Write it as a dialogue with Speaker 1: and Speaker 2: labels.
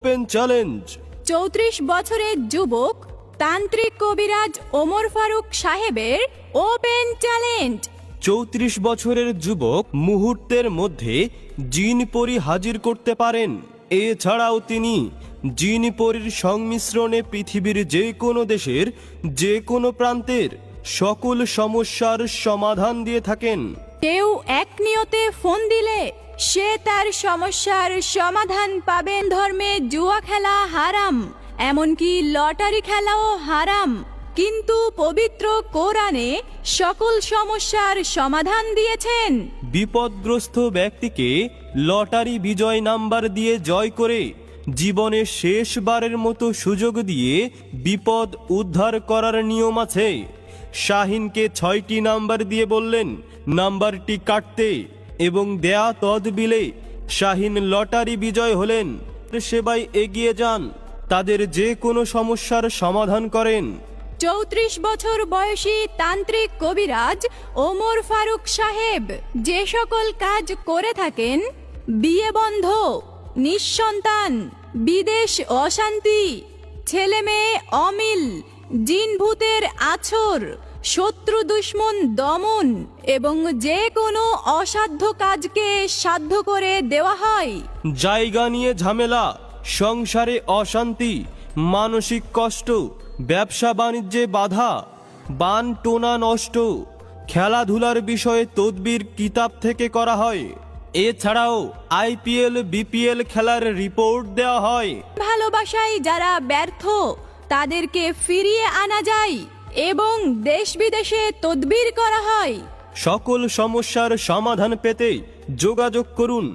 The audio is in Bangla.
Speaker 1: Open challenge.
Speaker 2: 34 বছরের যুবক তান্ত্রিক কবিরাজ ওমর ফারুক সাহেবের ওপেন চ্যালেঞ্জ।
Speaker 1: 34 বছরের যুবক মুহূর্তের মধ্যে জিন পরি হাজির করতে পারেন। এছাড়াও তিনি জিন পরির সংমিশ্রণে পৃথিবীর যে কোনো দেশের যে কোনো প্রান্তের সকল সমস্যার সমাধান দিয়ে থাকেন।
Speaker 2: কেউ এক নিয়তে ফোন দিলে সে তার সমস্যার সমাধান পাবেন। ধর্মে জুয়া খেলা হারাম, এমনকি লটারি খেলাও হারাম, কিন্তু পবিত্র কোরআনে সকল সমস্যার সমাধান দিয়েছেন।
Speaker 1: বিপদগ্রস্ত ব্যক্তিকে লটারি বিজয় নাম্বার দিয়ে জয় করে জীবনের শেষবারের মতো সুযোগ দিয়ে বিপদ উদ্ধার করার নিয়ম আছে। শাহিনকে 6টি নাম্বার দিয়ে বললেন নাম্বারটি কাটতে এবং দেয়া তদবিলে শাহিন লটারি বিজয় হলেন। সেবায় এগিয়ে যান, তাদের যে কোনো সমস্যার সমাধান করেন।
Speaker 2: 34 বছর বয়সী তান্ত্রিক কবিরাজ ওমর ফারুক সাহেব যে সকল কাজ করে থাকেন, বিয়ে বন্ধ, নিঃসন্তান, বিদেশ অশান্তি, ছেলে মেয়ে অমিল, জিন ভূতের আছর, শত্রু দুশ্মন দমন এবং যে কোনো অসাধ্য কাজকে সাধ্য করে দেওয়া হয়।
Speaker 1: জায়গা নিয়ে ঝামেলা, সংসারে অশান্তি, মানসিক কষ্ট, ব্যবসা বাণিজ্যে বাধা, বান টোনা নষ্ট, খেলাধুলার বিষয়ে তদবির কিতাব থেকে করা হয়। এছাড়াও আইপিএল বিপিএল খেলার রিপোর্ট দেওয়া হয়।
Speaker 2: ভালোবাসায় যারা ব্যর্থ তাদেরকে ফিরিয়ে আনা যায় এবং দেশ বিদেশে তদবির করা হয়।
Speaker 1: সকল সমস্যার সমাধান পেতে যোগাযোগ করুন